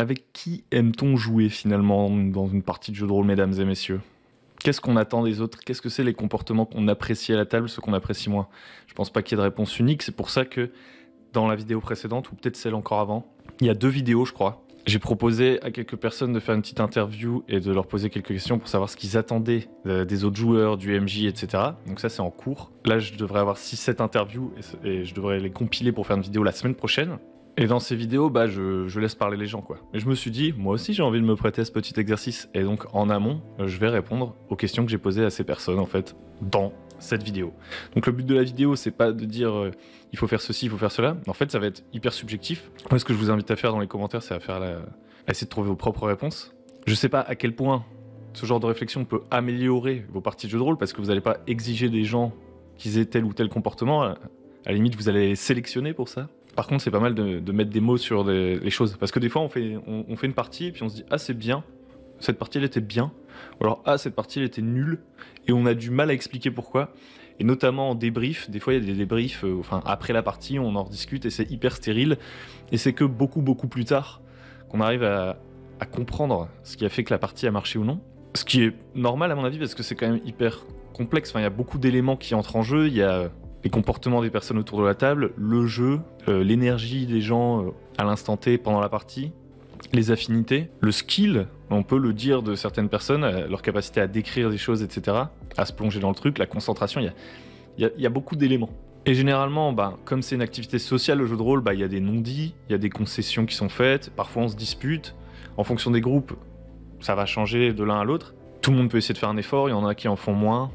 Avec qui aime-t-on jouer finalement dans une partie de jeu de rôle, mesdames et messieurs? Qu'est-ce qu'on attend des autres? Qu'est-ce que c'est les comportements qu'on apprécie à la table, ceux qu'on apprécie moins? Je pense pas qu'il y ait de réponse unique, c'est pour ça que dans la vidéo précédente, ou peut-être celle encore avant, il y a 2 vidéos je crois. J'ai proposé à quelques personnes de faire une petite interview et de leur poser quelques questions pour savoir ce qu'ils attendaient des autres joueurs, du MJ, etc. Donc ça c'est en cours. Là je devrais avoir 6-7 interviews et je devrais les compiler pour faire une vidéo la semaine prochaine. Et dans ces vidéos, je laisse parler les gens, quoi. Et je me suis dit, moi aussi j'ai envie de me prêter à ce petit exercice. Et donc en amont, je vais répondre aux questions que j'ai posées à ces personnes, en fait, dans cette vidéo. Donc le but de la vidéo, c'est pas de dire il faut faire ceci, il faut faire cela. En fait, ça va être hyper subjectif. Moi, ce que je vous invite à faire dans les commentaires, c'est à essayer de trouver vos propres réponses. Je sais pas à quel point ce genre de réflexion peut améliorer vos parties de jeu de rôle, parce que vous n'allez pas exiger des gens qu'ils aient tel ou tel comportement. À la limite, vous allez les sélectionner pour ça. Par contre, c'est pas mal de mettre des mots sur les choses. Parce que des fois, on fait une partie et puis on se dit « Ah, c'est bien. Cette partie, elle était bien. » Ou alors « Ah, cette partie, elle était nulle. » Et on a du mal à expliquer pourquoi. Et notamment en débrief. Des fois, il y a des débriefs, après la partie, on en rediscute et c'est hyper stérile. Et c'est que beaucoup, beaucoup plus tard qu'on arrive à comprendre ce qui a fait que la partie a marché ou non. Ce qui est normal, à mon avis, parce que c'est quand même hyper complexe. Enfin, il y a beaucoup d'éléments qui entrent en jeu. Il y a les comportements des personnes autour de la table, le jeu, l'énergie des gens à l'instant T pendant la partie, les affinités, le skill, on peut le dire de certaines personnes, leur capacité à décrire des choses, etc., à se plonger dans le truc, la concentration, il y a beaucoup d'éléments. Et généralement, comme c'est une activité sociale, le jeu de rôle, il y a des non-dits, il y a des concessions qui sont faites, parfois on se dispute, en fonction des groupes, ça va changer de l'un à l'autre. Tout le monde peut essayer de faire un effort, il y en a qui en font moins,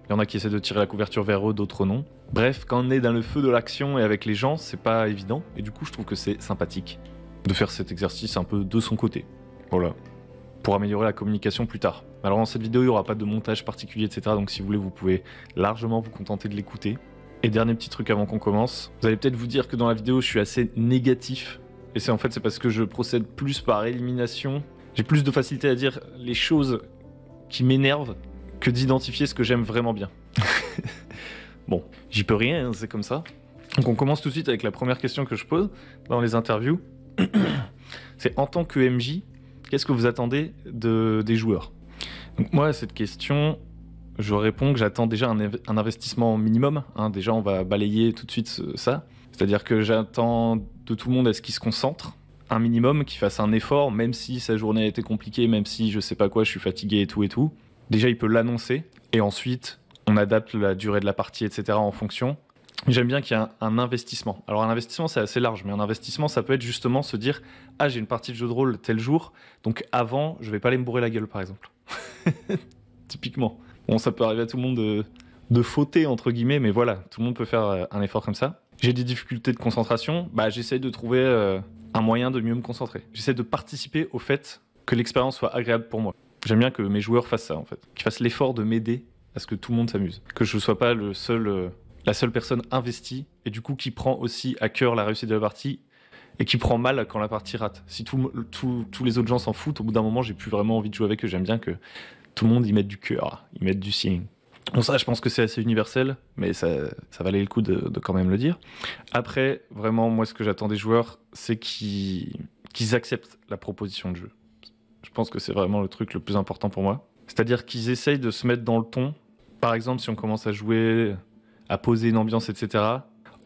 il y en a qui essaient de tirer la couverture vers eux, d'autres non. Bref, quand on est dans le feu de l'action et avec les gens, c'est pas évident. Et du coup, je trouve que c'est sympathique de faire cet exercice un peu de son côté. Voilà. Pour améliorer la communication plus tard. Alors dans cette vidéo, il n'y aura pas de montage particulier, etc. Donc si vous voulez, vous pouvez largement vous contenter de l'écouter. Et dernier petit truc avant qu'on commence. Vous allez peut-être vous dire que dans la vidéo, je suis assez négatif. Et c'est parce que je procède plus par élimination. J'ai plus de facilité à dire les choses qui m'énervent que d'identifier ce que j'aime vraiment bien. Bon, j'y peux rien, hein, c'est comme ça. Donc on commence tout de suite avec la première question que je pose dans les interviews. C'est en tant que MJ, qu'est-ce que vous attendez des joueurs? Donc moi à cette question, je réponds que j'attends déjà un investissement minimum. Hein. Déjà on va balayer tout de suite ça. C'est-à-dire que j'attends de tout le monde à ce qu'il se concentre, un minimum, qu'il fasse un effort, même si sa journée a été compliquée, même si je sais pas quoi, je suis fatigué et tout et tout. Déjà il peut l'annoncer, et ensuite on adapte la durée de la partie, etc. en fonction. J'aime bien qu'il y ait un investissement. Alors un investissement, c'est assez large, mais un investissement, ça peut être justement se dire « Ah, j'ai une partie de jeu de rôle tel jour, donc avant, je vais pas aller me bourrer la gueule, par exemple. » Typiquement. Bon, ça peut arriver à tout le monde de fauter, entre guillemets, mais voilà, tout le monde peut faire un effort comme ça. J'ai des difficultés de concentration, j'essaye de trouver un moyen de mieux me concentrer. J'essaie de participer au fait que l'expérience soit agréable pour moi. J'aime bien que mes joueurs fassent ça, en fait. Qu'ils fassent l'effort de m'aider à ce que tout le monde s'amuse. Que je ne sois pas la seule personne investie, et du coup qui prend aussi à cœur la réussite de la partie, et qui prend mal quand la partie rate. Si tous les autres gens s'en foutent, au bout d'un moment, j'ai plus vraiment envie de jouer avec eux. J'aime bien que tout le monde y mette du cœur, y mette du sien. Bon, ça, je pense que c'est assez universel, mais ça valait le coup de quand même le dire. Après, vraiment, moi, ce que j'attends des joueurs, c'est qu'ils acceptent la proposition de jeu. Je pense que c'est vraiment le truc le plus important pour moi. C'est-à-dire qu'ils essayent de se mettre dans le ton. Par exemple, si on commence à jouer, à poser une ambiance, etc.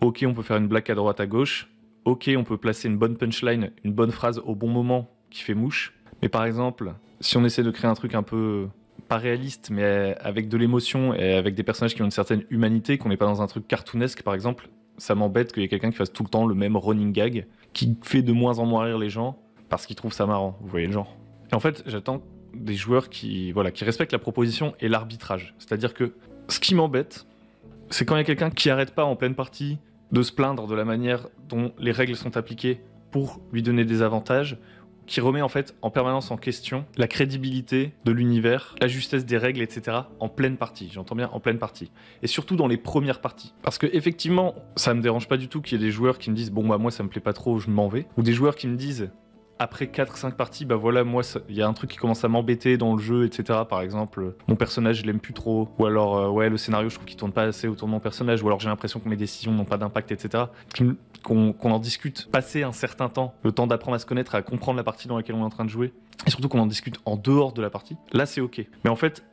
Ok, on peut faire une blague à droite, à gauche. Ok, on peut placer une bonne punchline, une bonne phrase au bon moment qui fait mouche. Mais par exemple, si on essaie de créer un truc un peu pas réaliste, mais avec de l'émotion et avec des personnages qui ont une certaine humanité, qu'on n'est pas dans un truc cartoonesque, par exemple, ça m'embête qu'il y ait quelqu'un qui fasse tout le temps le même running gag, qui fait de moins en moins rire les gens parce qu'ils trouvent ça marrant. Vous voyez le genre. Et en fait, j'attends des joueurs qui respectent la proposition et l'arbitrage. C'est-à-dire que ce qui m'embête, c'est quand il y a quelqu'un qui arrête pas en pleine partie de se plaindre de la manière dont les règles sont appliquées pour lui donner des avantages, qui remet en fait en permanence en question la crédibilité de l'univers, la justesse des règles, etc. en pleine partie. J'entends bien en pleine partie. Et surtout dans les premières parties. Parce que effectivement, ça me dérange pas du tout qu'il y ait des joueurs qui me disent « Bon, moi ça me plaît pas trop, je m'en vais ». Ou des joueurs qui me disent après 4-5 parties, moi, il y a un truc qui commence à m'embêter dans le jeu, etc. Par exemple, mon personnage, je l'aime plus trop. Ou alors, le scénario, je trouve qu'il tourne pas assez autour de mon personnage. Ou alors, j'ai l'impression que mes décisions n'ont pas d'impact, etc. qu'on en discute, passer un certain temps, le temps d'apprendre à se connaître, à comprendre la partie dans laquelle on est en train de jouer, et surtout qu'on en discute en dehors de la partie, là c'est ok. Mais en fait,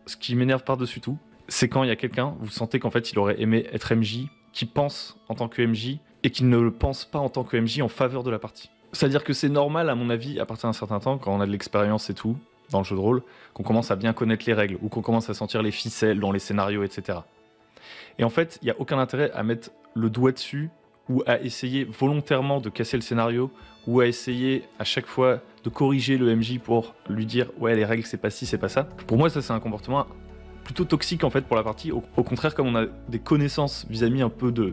ce qui m'énerve par-dessus tout, c'est quand il y a quelqu'un, vous sentez qu'en fait il aurait aimé être MJ, qui pense en tant que MJ, et qui ne le pense pas en tant que MJ en faveur de la partie. C'est-à-dire que c'est normal, à mon avis, à partir d'un certain temps, quand on a de l'expérience et tout, dans le jeu de rôle, qu'on commence à bien connaître les règles, ou qu'on commence à sentir les ficelles dans les scénarios, etc. Et en fait, il n'y a aucun intérêt à mettre le doigt dessus, ou à essayer volontairement de casser le scénario, ou à essayer à chaque fois de corriger le MJ pour lui dire « ouais, les règles, c'est pas ci, c'est pas ça ». Pour moi, ça, c'est un comportement plutôt toxique en fait pour la partie. Au contraire, comme on a des connaissances vis-à-vis un peu de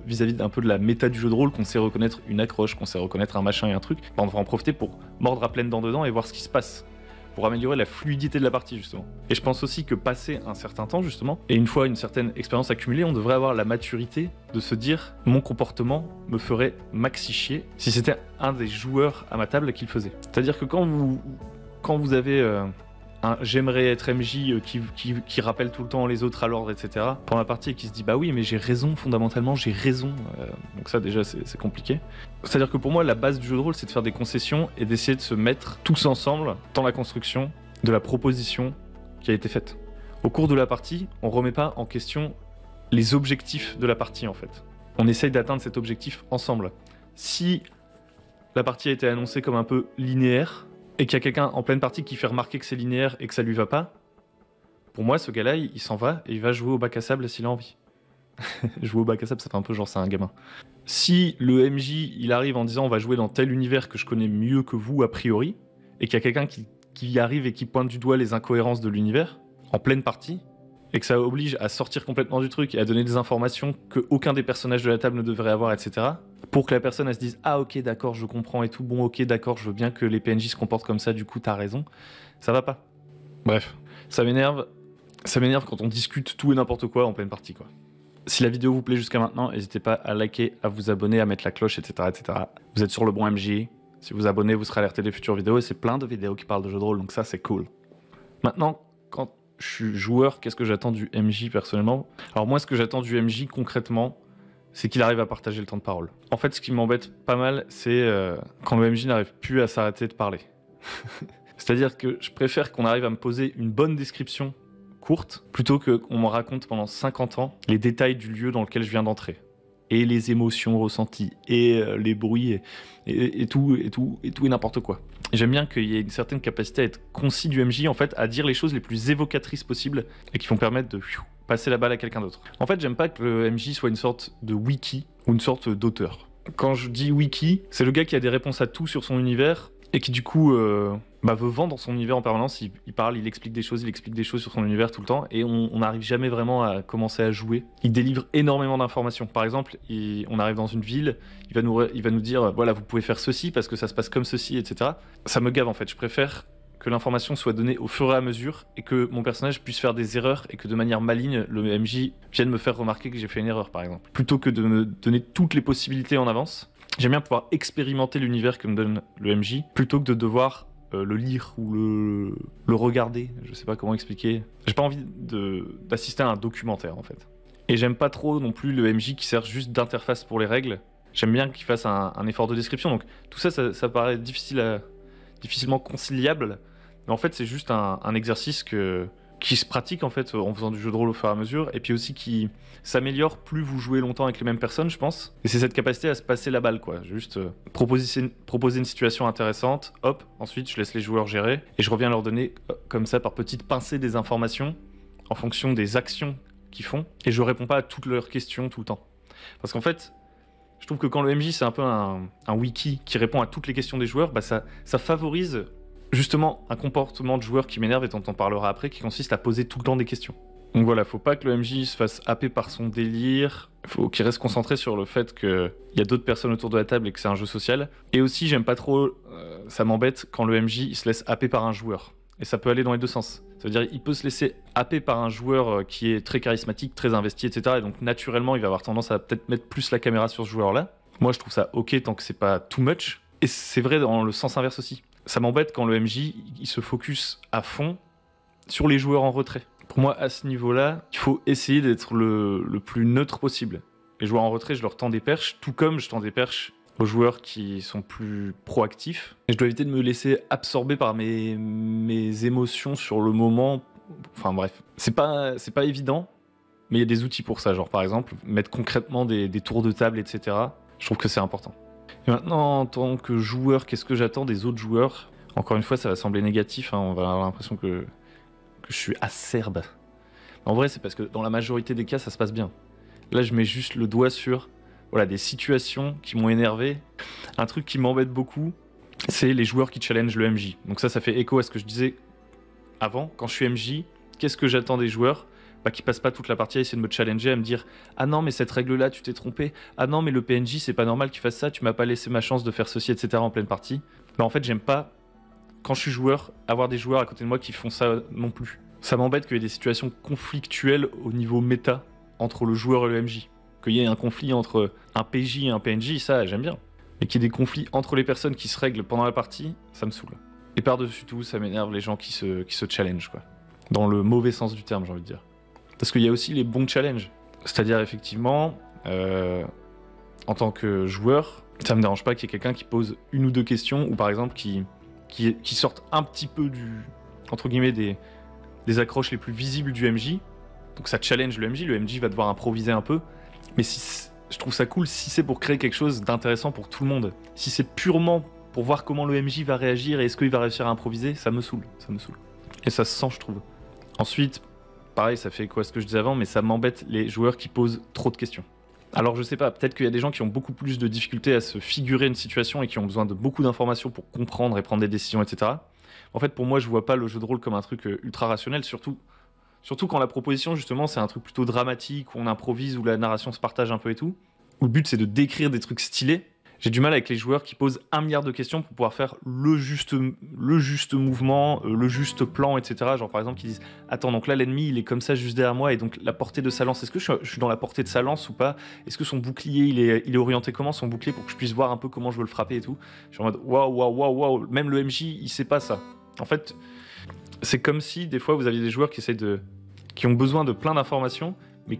la méta du jeu de rôle, qu'on sait reconnaître une accroche, qu'on sait reconnaître un machin et un truc, on devrait en profiter pour mordre à pleines dents dedans et voir ce qui se passe, pour améliorer la fluidité de la partie justement. Et je pense aussi que passer un certain temps justement, et une fois une certaine expérience accumulée, on devrait avoir la maturité de se dire mon comportement me ferait maxi chier si c'était un des joueurs à ma table qui le faisait. C'est-à-dire que quand vous avez j'aimerais être MJ qui rappelle tout le temps les autres à l'ordre, etc. pendant la partie et qui se dit bah oui mais j'ai raison, fondamentalement j'ai raison, donc ça déjà c'est compliqué. C'est-à-dire que pour moi la base du jeu de rôle c'est de faire des concessions et d'essayer de se mettre tous ensemble dans la construction de la proposition qui a été faite. Au cours de la partie, on remet pas en question les objectifs de la partie en fait. On essaye d'atteindre cet objectif ensemble. Si la partie a été annoncée comme un peu linéaire, et qu'il y a quelqu'un en pleine partie qui fait remarquer que c'est linéaire et que ça lui va pas, pour moi, ce gars-là, il s'en va et il va jouer au bac à sable s'il a envie. Jouer au bac à sable, ça fait un peu genre c'est un gamin. Si le MJ, il arrive en disant on va jouer dans tel univers que je connais mieux que vous a priori, et qu'il y a quelqu'un qui arrive et qui pointe du doigt les incohérences de l'univers, en pleine partie, et que ça oblige à sortir complètement du truc et à donner des informations qu'aucun des personnages de la table ne devrait avoir, etc., pour que la personne elle se dise ah ok d'accord je comprends et tout, bon ok d'accord je veux bien que les PNJ se comportent comme ça, du coup t'as raison, ça va pas. Bref, ça m'énerve quand on discute tout et n'importe quoi en pleine partie quoi. Si la vidéo vous plaît jusqu'à maintenant, n'hésitez pas à liker, à vous abonner, à mettre la cloche, etc., etc. Vous êtes sur le bon MJ, si vous abonnez vous serez alerté des futures vidéos et c'est plein de vidéos qui parlent de jeux de rôle donc ça c'est cool. Maintenant, quand je suis joueur, qu'est-ce que j'attends du MJ personnellement? Alors moi ce que j'attends du MJ concrètement, c'est qu'il arrive à partager le temps de parole. En fait, ce qui m'embête pas mal, c'est quand le MJ n'arrive plus à s'arrêter de parler. C'est-à-dire que je préfère qu'on arrive à me poser une bonne description courte, plutôt qu'on me raconte pendant 50 ans les détails du lieu dans lequel je viens d'entrer. Et les émotions ressenties, et les bruits, et tout et n'importe quoi. J'aime bien qu'il y ait une certaine capacité à être concis du MJ, en fait, à dire les choses les plus évocatrices possibles, et qui vont permettre de passer la balle à quelqu'un d'autre. En fait, j'aime pas que le MJ soit une sorte de wiki ou une sorte d'auteur. Quand je dis wiki, c'est le gars qui a des réponses à tout sur son univers et qui du coup veut vendre son univers en permanence. Il parle, il explique des choses sur son univers tout le temps et on n'arrive jamais vraiment à commencer à jouer. Il délivre énormément d'informations. Par exemple, on arrive dans une ville, il va nous dire voilà, vous pouvez faire ceci parce que ça se passe comme ceci, etc. Ça me gave en fait. Je préfère que l'information soit donnée au fur et à mesure et que mon personnage puisse faire des erreurs et que de manière maligne, le MJ vienne me faire remarquer que j'ai fait une erreur, par exemple. Plutôt que de me donner toutes les possibilités en avance, j'aime bien pouvoir expérimenter l'univers que me donne le MJ plutôt que de devoir le lire ou le regarder. Je sais pas comment expliquer. J'ai pas envie d'assister à un documentaire, en fait. Et j'aime pas trop non plus le MJ qui sert juste d'interface pour les règles. J'aime bien qu'il fasse un effort de description. Donc tout ça paraît difficilement conciliable, mais en fait c'est juste un exercice qui se pratique en fait en faisant du jeu de rôle au fur et à mesure, et puis aussi qui s'améliore plus vous jouez longtemps avec les mêmes personnes, je pense. Et c'est cette capacité à se passer la balle, quoi. Juste proposer une situation intéressante, hop, ensuite je laisse les joueurs gérer, et je reviens leur donner comme ça par petites pincées des informations en fonction des actions qu'ils font, et je réponds pas à toutes leurs questions tout le temps. Parce qu'en fait, je trouve que quand le MJ c'est un peu un wiki qui répond à toutes les questions des joueurs, ça favorise justement un comportement de joueur qui m'énerve et dont on parlera après, qui consiste à poser tout le temps des questions. Donc voilà, faut pas que le MJ se fasse happer par son délire, faut qu'il reste concentré sur le fait qu'il y a d'autres personnes autour de la table et que c'est un jeu social. Et aussi, j'aime pas trop, ça m'embête quand le MJ il se laisse happer par un joueur. Et ça peut aller dans les deux sens. Ça veut dire qu'il peut se laisser happer par un joueur qui est très charismatique, très investi, etc. Et donc naturellement, il va avoir tendance à peut-être mettre plus la caméra sur ce joueur-là. Moi, je trouve ça ok tant que c'est pas too much. Et c'est vrai dans le sens inverse aussi. Ça m'embête quand le MJ il se focus à fond sur les joueurs en retrait. Pour moi, à ce niveau-là, il faut essayer d'être le plus neutre possible. Les joueurs en retrait, je leur tends des perches, tout comme je tends des perches aux joueurs qui sont plus proactifs. Et je dois éviter de me laisser absorber par mes émotions sur le moment. Enfin bref, c'est pas évident, mais il y a des outils pour ça. Genre par exemple, mettre concrètement des tours de table, etc. Je trouve que c'est important. Et maintenant, en tant que joueur, qu'est-ce que j'attends des autres joueurs? Encore une fois, ça va sembler négatif, hein, on va avoir l'impression que je suis acerbe. En vrai, c'est parce que dans la majorité des cas, ça se passe bien. Là, je mets juste le doigt sur des situations qui m'ont énervé. Un truc qui m'embête beaucoup, c'est les joueurs qui challengent le MJ. Donc ça fait écho à ce que je disais avant. Quand je suis MJ, qu'est-ce que j'attends des joueurs? Qui passent pas toute la partie à essayer de me challenger, à me dire « Ah non, mais cette règle-là, tu t'es trompé. Ah non, mais le PNJ, c'est pas normal qu'il fasse ça. Tu m'as pas laissé ma chance de faire ceci, etc. en pleine partie. » En fait, j'aime pas, quand je suis joueur, avoir des joueurs à côté de moi qui font ça non plus. Ça m'embête qu'il y ait des situations conflictuelles au niveau méta entre le joueur et le MJ. Qu'il y ait un conflit entre un PJ et un PNJ, ça, j'aime bien. Mais qu'il y ait des conflits entre les personnes qui se règlent pendant la partie, ça me saoule. Et par-dessus tout, ça m'énerve les gens qui se challenge, quoi. Dans le mauvais sens du terme, j'ai envie de dire. Parce qu'il y a aussi les bons challenges. C'est-à-dire, effectivement, en tant que joueur, ça me dérange pas qu'il y ait quelqu'un qui pose une ou deux questions, ou par exemple, qui sorte un petit peu entre guillemets, des accroches les plus visibles du MJ. Donc ça challenge le MJ va devoir improviser un peu. Mais je trouve ça cool si c'est pour créer quelque chose d'intéressant pour tout le monde. Si c'est purement pour voir comment le MJ va réagir et est-ce qu'il va réussir à improviser, ça me saoule. Et ça se sent, je trouve. Ensuite, pareil, ça fait quoi ce que je disais avant, mais ça m'embête les joueurs qui posent trop de questions. Alors je sais pas, peut-être qu'il y a des gens qui ont beaucoup plus de difficultés à se figurer une situation et qui ont besoin de beaucoup d'informations pour comprendre et prendre des décisions, etc. En fait, pour moi, je vois pas le jeu de rôle comme un truc ultra rationnel, surtout quand la proposition, justement, c'est un truc plutôt dramatique, où on improvise, où la narration se partage un peu et tout. Où le but, c'est de décrire des trucs stylés. J'ai du mal avec les joueurs qui posent 1 milliard de questions pour pouvoir faire le juste mouvement, le juste plan, etc. Genre par exemple qui disent « Attends, donc là l'ennemi il est comme ça juste derrière moi et donc la portée de sa lance, est-ce que je suis dans la portée de sa lance ou pas? Est-ce que son bouclier il est orienté comment son bouclier pour que je puisse voir un peu comment je veux le frapper et tout ?» Je suis en mode « Waouh, même le MJ il sait pas ça. » En fait, c'est comme si des fois vous aviez des joueurs qui ont besoin de plein d'informations mais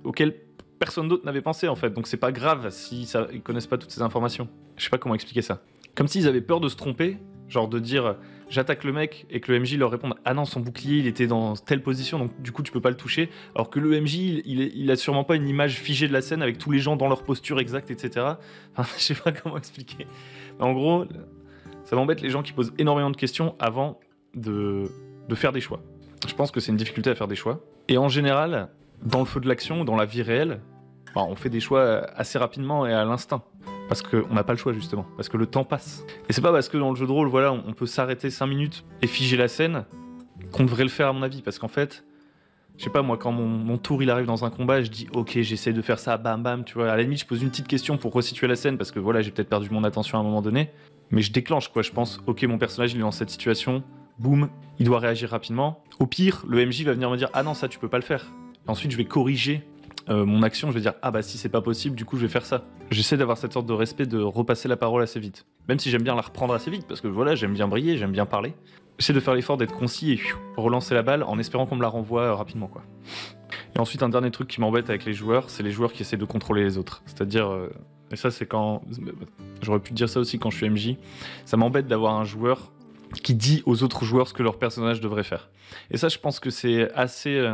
auxquelles personne d'autre n'avait pensé en fait, donc c'est pas grave si ils connaissent pas toutes ces informations. Je sais pas comment expliquer ça. Comme s'ils avaient peur de se tromper, genre de dire j'attaque le mec et que le MJ leur réponde ah non son bouclier il était dans telle position donc du coup tu peux pas le toucher, alors que le MJ il a sûrement pas une image figée de la scène avec tous les gens dans leur posture exacte, etc. Enfin, je sais pas comment expliquer. Mais en gros, ça m'embête les gens qui posent énormément de questions avant de faire des choix. Je pense que c'est une difficulté à faire des choix. Et en général, dans le feu de l'action, dans la vie réelle, on fait des choix assez rapidement et à l'instinct. Parce qu'on n'a pas le choix, justement. Parce que le temps passe. Et c'est pas parce que dans le jeu de rôle, on peut s'arrêter 5 minutes et figer la scène qu'on devrait le faire, à mon avis. Parce qu'en fait, je sais pas, moi, quand mon tour il arrive dans un combat, je dis ok, j'essaie de faire ça, bam bam, tu vois. À la limite, je pose une petite question pour resituer la scène parce que j'ai peut-être perdu mon attention à un moment donné. Mais je déclenche, quoi. Je pense, ok, mon personnage il est dans cette situation, boum, il doit réagir rapidement. Au pire, le MJ va venir me dire ah non, ça tu peux pas le faire. Et ensuite, je vais corriger mon action, je vais dire ah bah si c'est pas possible, du coup je vais faire ça. J'essaie d'avoir cette sorte de respect de repasser la parole assez vite. Même si j'aime bien la reprendre assez vite, parce que j'aime bien briller, j'aime bien parler. J'essaie de faire l'effort d'être concis et relancer la balle en espérant qu'on me la renvoie rapidement, quoi. Et ensuite, un dernier truc qui m'embête avec les joueurs, c'est les joueurs qui essaient de contrôler les autres. C'est-à-dire, et ça c'est quand... J'aurais pu dire ça aussi quand je suis MJ, ça m'embête d'avoir un joueur qui dit aux autres joueurs ce que leur personnage devrait faire. Et ça, je pense que c'est assez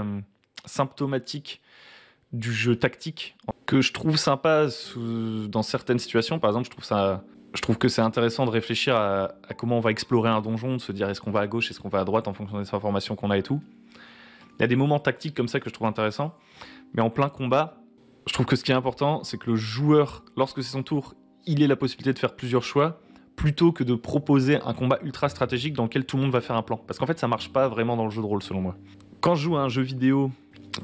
symptomatique du jeu tactique que je trouve sympa dans certaines situations. Par exemple, je trouve que c'est intéressant de réfléchir à comment on va explorer un donjon, de se dire est-ce qu'on va à gauche, est-ce qu'on va à droite en fonction des informations qu'on a et tout. Il y a des moments tactiques comme ça que je trouve intéressants, mais en plein combat, je trouve que ce qui est important, c'est que le joueur, lorsque c'est son tour, il ait la possibilité de faire plusieurs choix, plutôt que de proposer un combat ultra stratégique dans lequel tout le monde va faire un plan. Parce qu'en fait, ça marche pas vraiment dans le jeu de rôle, selon moi. Quand je joue à un jeu vidéo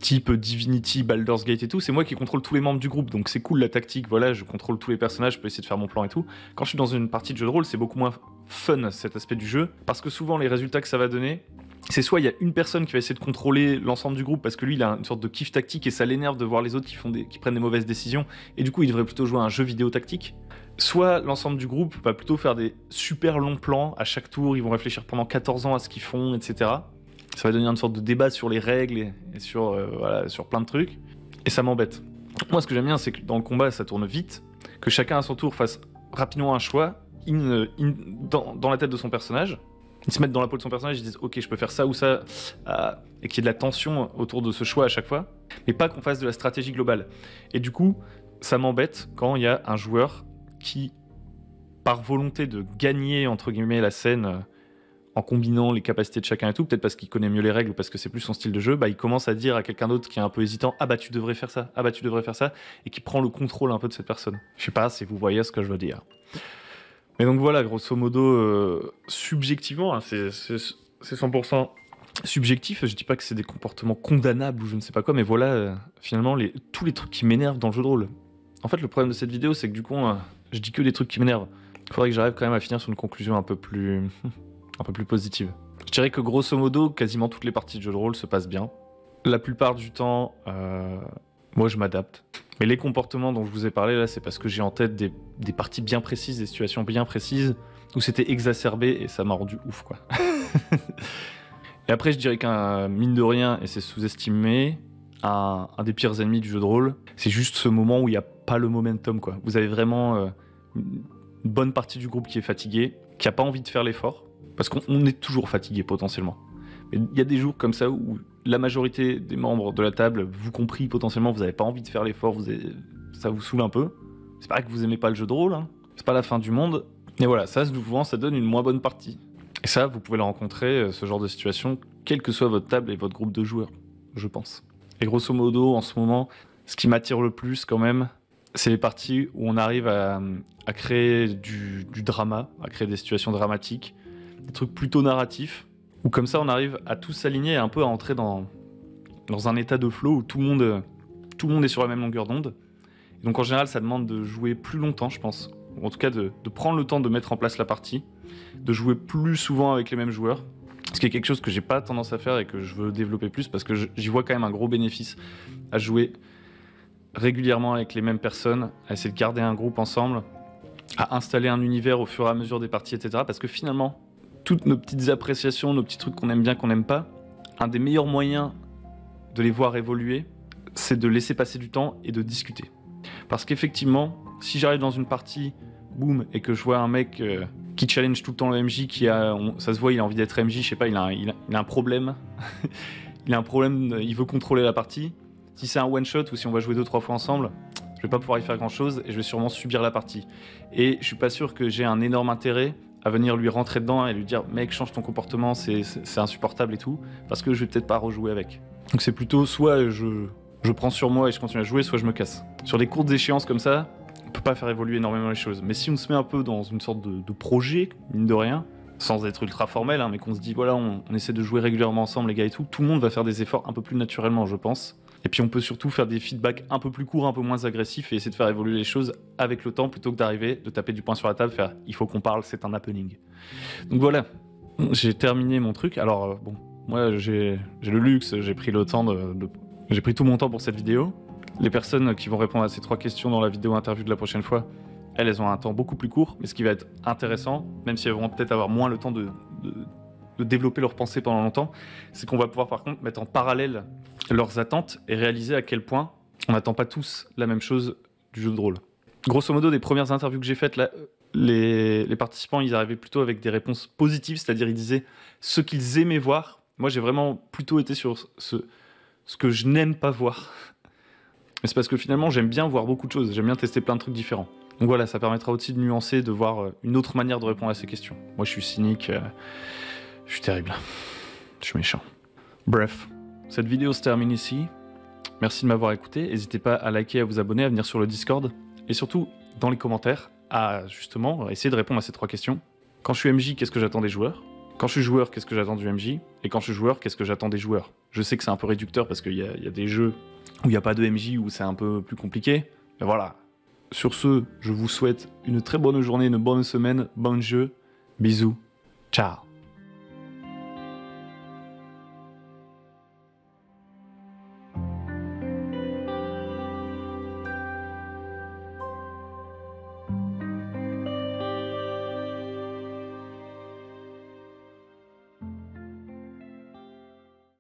type Divinity, Baldur's Gate et tout, c'est moi qui contrôle tous les membres du groupe, donc c'est cool la tactique, je contrôle tous les personnages, je peux essayer de faire mon plan et tout. Quand je suis dans une partie de jeu de rôle, c'est beaucoup moins fun cet aspect du jeu, parce que souvent les résultats que ça va donner, c'est soit il y a une personne qui va essayer de contrôler l'ensemble du groupe parce que lui il a une sorte de kiff tactique et ça l'énerve de voir les autres qui prennent des mauvaises décisions, et du coup il devrait plutôt jouer à un jeu vidéo tactique. Soit l'ensemble du groupe va plutôt faire des super longs plans à chaque tour, ils vont réfléchir pendant 14 ans à ce qu'ils font, etc. Ça va donner une sorte de débat sur les règles et sur plein de trucs. Et ça m'embête. Moi, ce que j'aime bien, c'est que dans le combat, ça tourne vite, que chacun à son tour fasse rapidement un choix dans la tête de son personnage. Ils se mettent dans la peau de son personnage, ils disent ok, je peux faire ça ou ça, et qu'il y ait de la tension autour de ce choix à chaque fois, mais pas qu'on fasse de la stratégie globale. Et du coup, ça m'embête quand il y a un joueur qui, par volonté de gagner entre guillemets la scène, en combinant les capacités de chacun et tout, peut-être parce qu'il connaît mieux les règles ou parce que c'est plus son style de jeu, bah il commence à dire à quelqu'un d'autre qui est un peu hésitant, ah bah tu devrais faire ça, ah bah tu devrais faire ça, et qui prend le contrôle un peu de cette personne. Je sais pas si vous voyez ce que je veux dire. Mais donc voilà, grosso modo, subjectivement, hein, c'est 100% subjectif. Je dis pas que c'est des comportements condamnables ou je ne sais pas quoi, mais voilà, finalement, tous les trucs qui m'énervent dans le jeu de rôle. En fait, le problème de cette vidéo, c'est que du coup, je dis que des trucs qui m'énervent. Il faudrait que j'arrive quand même à finir sur une conclusion un peu plus positive. Je dirais que grosso modo, quasiment toutes les parties de jeu de rôle se passent bien. La plupart du temps, moi je m'adapte. Mais les comportements dont je vous ai parlé là, c'est parce que j'ai en tête des parties bien précises, des situations bien précises, où c'était exacerbé et ça m'a rendu ouf quoi. Et après je dirais qu'un mine de rien, et c'est sous-estimé, un des pires ennemis du jeu de rôle, c'est juste ce moment où il n'y a pas le momentum quoi. Vous avez vraiment une bonne partie du groupe qui est fatiguée, qui n'a pas envie de faire l'effort, parce qu'on est toujours fatigué potentiellement. Mais il y a des jours comme ça où la majorité des membres de la table, vous compris potentiellement, vous n'avez pas envie de faire l'effort, ça vous saoule un peu. C'est pas que vous aimez pas le jeu de rôle, hein. C'est pas la fin du monde. Et voilà, ça souvent ça donne une moins bonne partie. Et ça, vous pouvez le rencontrer, ce genre de situation, quelle que soit votre table et votre groupe de joueurs, je pense. Et grosso modo, en ce moment, ce qui m'attire le plus quand même, c'est les parties où on arrive à créer du drama, à créer des situations dramatiques, des trucs plutôt narratifs, où comme ça on arrive à tous s'aligner et un peu à entrer dans un état de flow où tout le monde est sur la même longueur d'onde. Et donc en général ça demande de jouer plus longtemps je pense, ou en tout cas de prendre le temps de mettre en place la partie, de jouer plus souvent avec les mêmes joueurs, ce qui est quelque chose que j'ai pas tendance à faire et que je veux développer plus parce que j'y vois quand même un gros bénéfice à jouer régulièrement avec les mêmes personnes, à essayer de garder un groupe ensemble, à installer un univers au fur et à mesure des parties, etc. Parce que finalement, toutes nos petites appréciations, nos petits trucs qu'on aime bien, qu'on n'aime pas, un des meilleurs moyens de les voir évoluer, c'est de laisser passer du temps et de discuter. Parce qu'effectivement, si j'arrive dans une partie, boum, et que je vois un mec qui challenge tout le temps le MJ, ça se voit, il a envie d'être MJ, je sais pas, il a un problème, il a un problème, il veut contrôler la partie. Si c'est un one-shot ou si on va jouer 2-3 fois ensemble, je vais pas pouvoir y faire grand-chose et je vais sûrement subir la partie. Et je suis pas sûr que j'ai un énorme intérêt à venir lui rentrer dedans et lui dire « Mec, change ton comportement, c'est insupportable et tout », parce que je vais peut-être pas rejouer avec. Donc c'est plutôt soit je prends sur moi et je continue à jouer, soit je me casse. Sur des courtes échéances comme ça, on peut pas faire évoluer énormément les choses. Mais si on se met un peu dans une sorte de projet, mine de rien, sans être ultra formel, hein, mais qu'on se dit voilà, on essaie de jouer régulièrement ensemble les gars et tout le monde va faire des efforts un peu plus naturellement je pense. Et puis on peut surtout faire des feedbacks un peu plus courts, un peu moins agressifs et essayer de faire évoluer les choses avec le temps plutôt que d'arriver, de taper du poing sur la table, faire il faut qu'on parle, c'est un happening. Donc voilà, j'ai terminé mon truc. Alors bon, moi j'ai le luxe, j'ai pris le temps j'ai pris tout mon temps pour cette vidéo. Les personnes qui vont répondre à ces 3 questions dans la vidéo interview de la prochaine fois, elles ont un temps beaucoup plus court, mais ce qui va être intéressant, même si elles vont peut-être avoir moins le temps de développer leurs pensées pendant longtemps, c'est qu'on va pouvoir par contre mettre en parallèle leurs attentes et réaliser à quel point on n'attend pas tous la même chose du jeu de rôle. Grosso modo, des premières interviews que j'ai faites, là, les participants, ils arrivaient plutôt avec des réponses positives, c'est-à-dire ils disaient ce qu'ils aimaient voir. Moi, j'ai vraiment plutôt été sur ce que je n'aime pas voir. Mais c'est parce que finalement, j'aime bien voir beaucoup de choses, j'aime bien tester plein de trucs différents. Donc voilà, ça permettra aussi de nuancer, de voir une autre manière de répondre à ces questions. Moi, je suis cynique, je suis terrible, je suis méchant. Bref, cette vidéo se termine ici. Merci de m'avoir écouté. N'hésitez pas à liker, à vous abonner, à venir sur le Discord. Et surtout, dans les commentaires, à justement essayer de répondre à ces 3 questions. Quand je suis MJ, qu'est-ce que j'attends des joueurs? Quand je suis joueur, qu'est-ce que j'attends du MJ? Et quand je suis joueur, qu'est-ce que j'attends des joueurs? Je sais que c'est un peu réducteur parce qu'il y a des jeux où il n'y a pas de MJ, où c'est un peu plus compliqué. Mais voilà. Sur ce, je vous souhaite une très bonne journée, une bonne semaine, bon jeu. Bisous. Ciao.